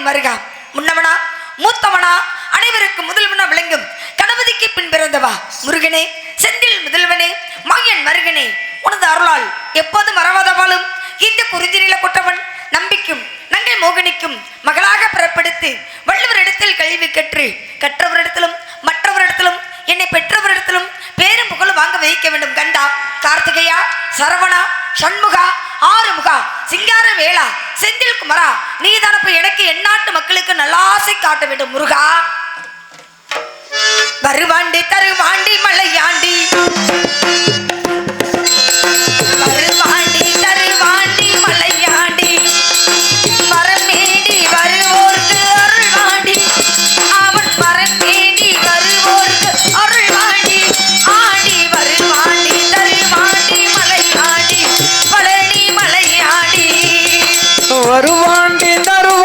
மருகா முன்னவனா மூத்தவனா அனைவருக்கும் முதல்வனா விளங்கும் கணபதிக்கு பின் பிறந்தவா முருகனே, செந்தில் முதல்வனே, மாயன் மருகனே, உனது அருளால் எப்போதும் மறவாதவாளும் இந்த குறிஞ்சிநில கொட்டவன் நம்பிக்கும் நங்கை மோகனிக்கும் மகளாக பிறப்படுத்து வள்ளுவரிடத்தில் கல்வி கற்று கற்றவரிடத்திலும் மற்றவரிடத்திலும் என்னை பெற்றவரிடத்திலும் பேரும் புகழும் வாங்க வைக்க வேண்டும். கண்டா, கார்த்திகையா, சரவணா, சண்முகா, ஆறுமுகா, சிங்கார வேளா, செந்தில் குமரா, நீதானப்ப எனக்கு எந்நாட்டு மக்களுக்கு நல்லாசை காட்ட வேண்டும். முருகா வருவாண்டி தருவாண்டி மலையாண்டி, வருவாண்டி தருவாண்டி மலையாண்டி, மரமேடி வருவோர்க்கு அருள்வாண்டி, அவன் மரமேடி வருவோர்க்கு அருள்வாண்டி, ஆடி வருவாண்டி தருவாண்டி மலையாண்டி, பழனி மலையாண்டி, வருவாண்டி தருவாண்டி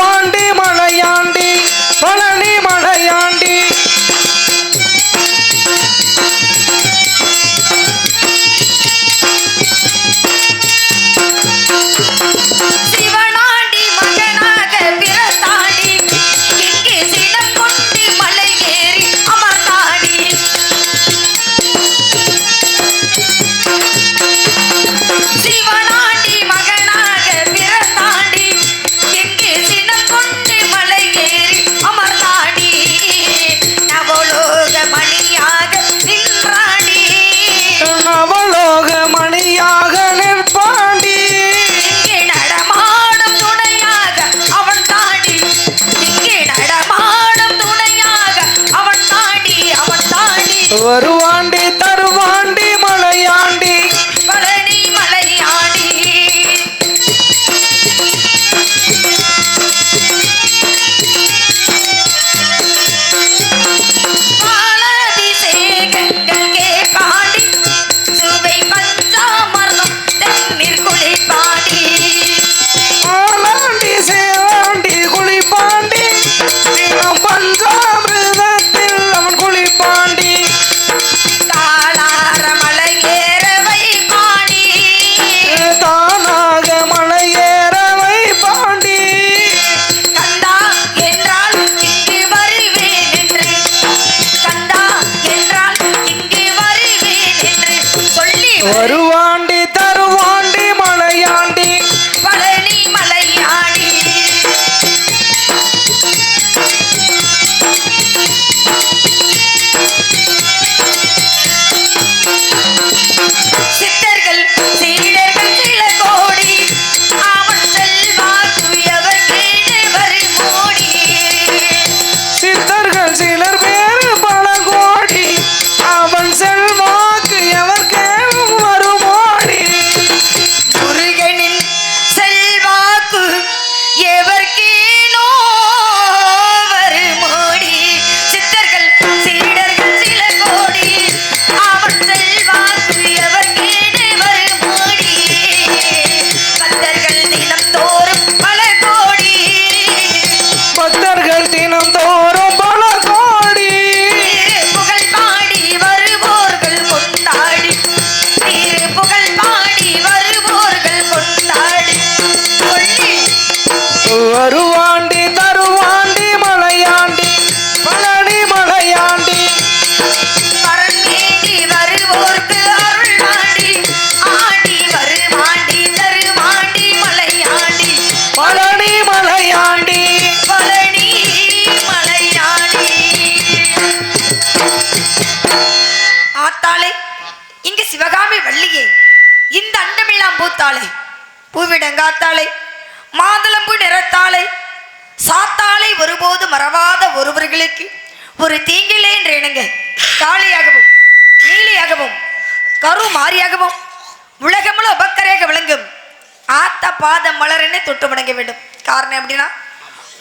ஆத்தாளே இங்கு சிவகாமி வள்ளியே இந்த அண்டமெல்லாம் பூத்தாளே பூவிடங்காத்தாளே மாதுளம்பு நிறத்தாளே சாத்தாளை ஒருபோது மறவாத ஒருவர்களுக்கு ஒரு தீங்கிலே என்று இணங்க காளியாகவும் நீலியாகவும் கருமாரியாகவும் உலகமுள்ள உபக்கரையாக விளங்கும் ஆத்த பாத மலரனே தொட்டு வணங்க வேண்டும். காரணம் அப்படின்னா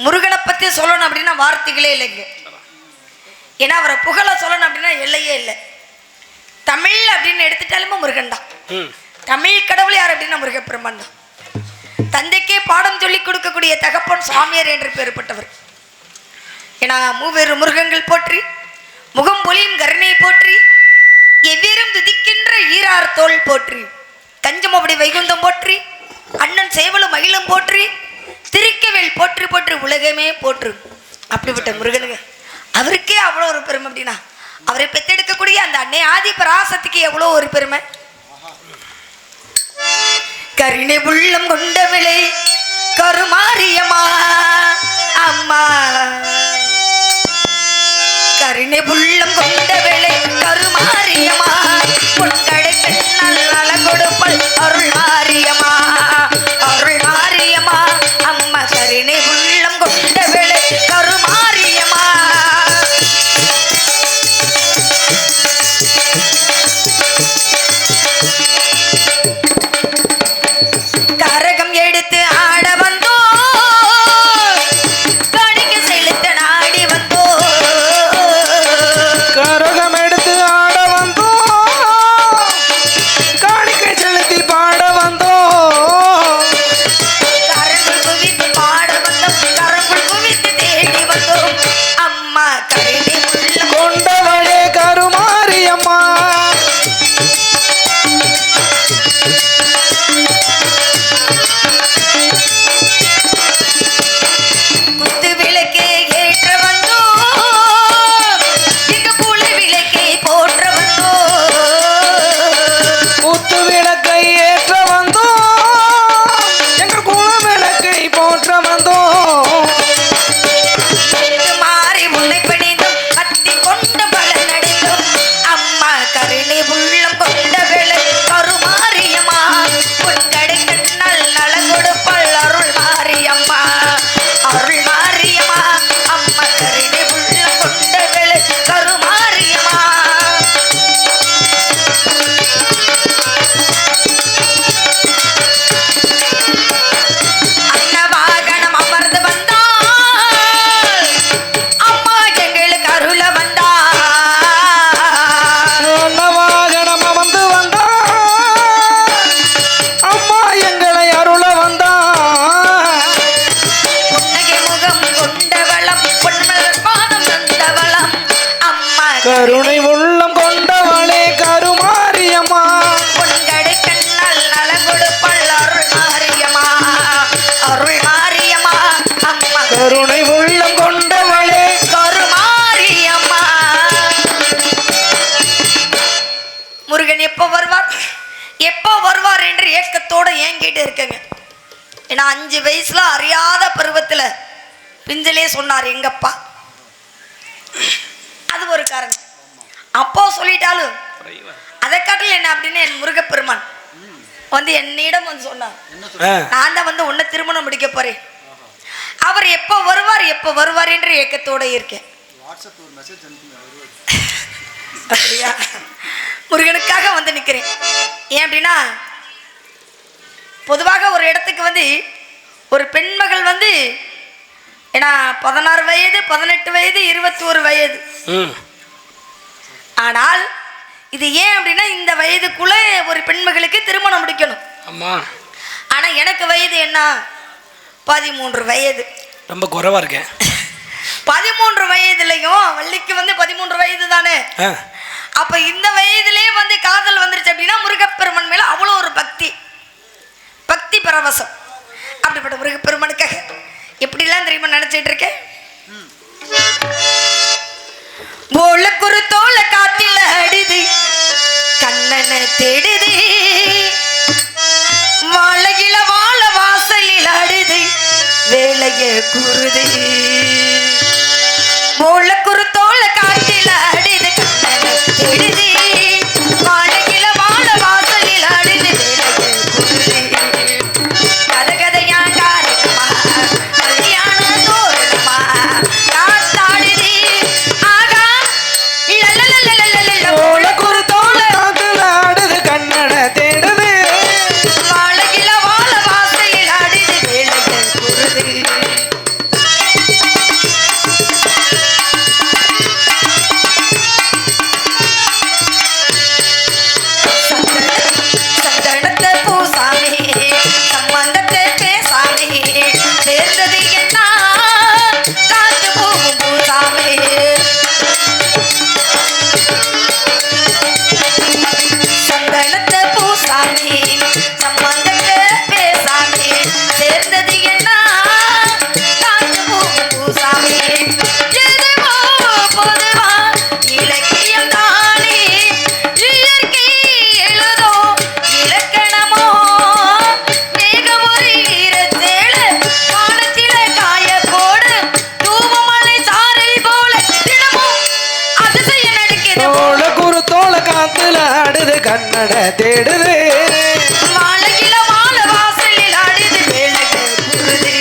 முருகனை பற்றி சொல்லணும் அப்படின்னா வார்த்தைகளே இல்லைங்க. ஏன்னா அவரை புகழ சொல்லணும் அப்படின்னா எல்லையே இல்லை. தமிழ் அப்படின்னு எடுத்துட்டாலுமே முருகன் தான். தமிழ் கடவுள் யார் அப்படின்னா முருகப்பெருமான் தான். தந்தைக்கே பாடம் சொல்லிக் கொடுக்கக்கூடிய தகப்பன் சுவாமியார் என்று பெயர்பட்டவர். ஏன்னா மூவேறு முருகங்கள் போற்றி முகம் பொலியும் கருணை போற்றி எவ்வேறும் துதிக்கின்ற ஈரார் தோல் போற்றி கஞ்சமபடி வைகுந்தம் போற்றி அண்ணன் சேவலும் மயிலும் போற்றி திருக்கவேல் போற்றி போற்றி உலகமே போற்று. அப்படிப்பட்ட முருகனுங்க அவருக்கே அவ்வளோ ஒரு பெருமை அப்படின்னா அவரை பெத்தெடுக்கக்கூடிய அந்த அன்னை ஆதி பராசக்திக்கு எவ்வளோ ஒரு பெருமை. கருணை உள்ளம் கொண்டவளே கருமாரியம்மா அம்மா கருணை உள்ளம் கொண்டவளே கருமாரியம்மா பொன்கடை பெண்ணால் நல கொடுப்பல் அருள் மாரியம்மா அருள் மாரியம்மா அம்மா கருணை உள்ளம் கொண்டவளே கருமாரியம்மா. கரகம் எடுத்து ஆட வந்தோ கணிக்கு செலுத்த நாடி வந்தோ கரகம் எடுத்து ஆட வந்தோ காணிக்கை செலுத்தி பாட வந்தோ கரங்குள் குவித்து பாட வந்தோம் கரங்குள் குவித்து தேடி வந்தோம் அம்மா கருணை உள்ளம் கொண்டவளே கருமாரியம்மா குத்து விளக்கே ஏற்ற வந்தோ இங்கு புலி விளக்கே போற்ற வந்தோ குத்து விளக்கை ஏற்ற வந்தோ எங்கள் குல விளக்கை போற்ற வந்தோ மாறி உன்னை பணிந்தும் கத்தி கொண்ட பலன் அடைந்தோம் அம்மா கருணை உள்ளம் கொண்டவளே கருமாரியம்மா பொன்கடை கண்ணால் நலம் கொடுப்பள் அருள் மாரியம்மா அருள் மாரியம்மா அம்மா கருணை உள்ளம் கொண்டவளே கருமாரியம்மா. அன்னவாகனம் அமர்ந்து வந்தாள் அம்மா எங்களுக்கு அருள வந்தாள் வாகனம் அமர்ந்து வந்தா அம்மா எங்களை அருள வந்தா புன்னகை முகம் கொண்டவளம் பொன்மலர் பாதம் தந்தவளம் அம்மா கருணை உள்ளம் கொண்டவளே கருமாரியம்மா பொன்கடை கண்ணால் நலம் கொடுப்பள் அருள் மாரியம்மா அருள் மாரியம்மா அம்மா கருணை உள்ளம் கொண்டவளே கருமாரியம்மா. முருகன் எப்போ வருவார் என்று ஏக்கத்தோட ஏங்கிட்டு இருக்கங்க. ஏன்னா 5 வயசுல அறியாத பருவத்துல பிஞ்சலே சொன்னார் எங்கப்பா. அது ஒரு காரணம். அப்போ சொல்லிட்டாலும் அதை காட்டில் என்ன அப்படின்னு என் முருகப்பெருமான் வந்து என்னிடம் வந்து சொன்னார், நான் தான் வந்து உன்னை திருமணம் முடிக்க போறேன். அவர் எப்போ வருவார் என்று ஏக்கத்தோட இருக்கேன். அப்படியா? முருகனுக்காக வந்து நிற்கிறேன். ஏன் அப்படின்னா பொதுவாக ஒரு இடத்துக்கு வந்து ஒரு பெண்மகள் வந்து ஏன்னா 16 வயது 18 வயது 21 வயது. ஆனால் இது ஏன் அப்படின்னா இந்த வயதுக்குள்ள ஒரு பெண்மகளுக்கு திருமணம் முடிக்கணும். ஆனா எனக்கு வயது என்ன 13 வயது. ரொம்ப குறைவா இருக்கேன். 13 வயதுலையும் வள்ளிக்கு வந்து 13 வயது தானே. அப்ப இந்த வயதிலே வந்து காதல் வந்துருச்சு அப்படின்னா முருகப்பெருமன் மேல அவ்வளோ ஒரு பக்தி பரவசம். அப்படிப்பட்ட முருகப்பெருமனுக்காக எப்படிலாம் தெரியுமா நினைச்சிட்டு இருக்கேன். போலக்குரு தோல காத்தில அடிது கண்ணனை தேடுது வாழகில வாழ வாசலில் அடிது வேலைய கூறுது. போலக்குரு தோல காத்தில அடிது கண்ணனை தேடுது கண்ணட தேடுது மாலையில மாலை வாசலில் ஆடுது வேலைகள் கூறுது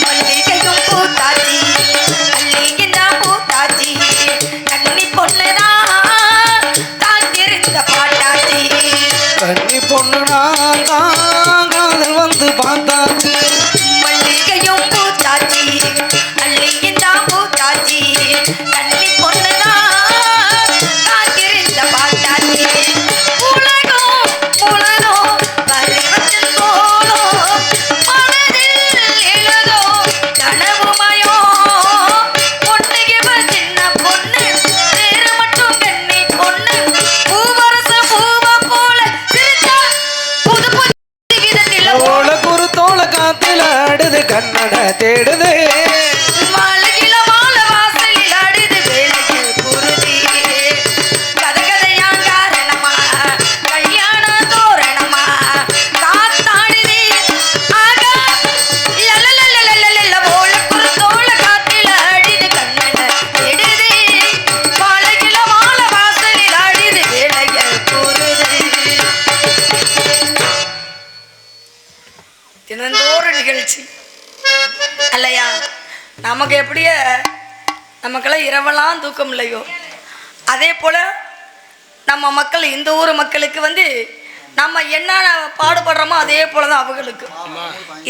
மல்லிகையும் பூத்தாச்சி மல்லிகைன்னா பூத்தாச்சி கண்ணி பொண்ணுதான் தாத்திருந்த பாட்டாச்சி கண்ணி பொண்ணு நான் காதல் வந்து பார்த்தாச்சு மல்லிகையும் பூத்தாச்சி மல்லிகைன்னா பூத்தாச்சி கண்ணி பொண்ணுதான் தாத்திருந்த பாட்டாச்சி உலகம் உலகம் பருவத்தின் கோலம் மனதில் எழுதோ கனவுமயோ பொண்ணுக்கு சின்ன பொண்ணு பேரு மட்டும் கண்ணி பொண்ணு பூவரச பூவ போல சிரிச்சா புது புது விதத்தில் ஓல குரு தோள காத்துல ஆடுது கண்ணட தேடுது மாலையில மாலை வாசலில் ஆடுது வேலைகள் குருதி கதகதையா காரணமா கல்யாண தோரணமா காத்தாடுது ஆகா லலலலலலல போல குரு தோள காத்துல ஆடுது கண்ணட தேடுது மாலையில மாலை வாசலில் ஆடுது வேலைகள் குருதி தினந்தோறும் நிகழ்ச்சி அல்லையா நமக்கு எப்படியே நமக்கெல்லாம் இரவெல்லாம் தூக்கம் இல்லையோ அதே போல் நம்ம மக்கள் இந்த ஊர் மக்களுக்கு வந்து நம்ம என்ன பாடுபடுறோமோ அதே போல தான் அவங்களுக்கு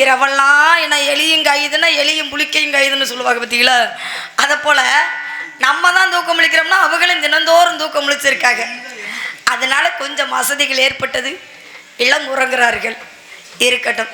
இரவெல்லாம் என்ன எலியும் காயுதுன்னா எலியும் புளிக்கையும் காயுதுன்னு சொல்லுவாங்க பார்த்தீங்களா அதை போல் நம்ம தான் தூக்கம் முழிக்கிறோம்னா அவங்களும் தினந்தோறும் தூக்கம் முழிச்சிருக்காங்க அதனால கொஞ்சம் வசதிகள் ஏற்பட்டது இளம் உறங்குறார்கள் இருக்கட்டும்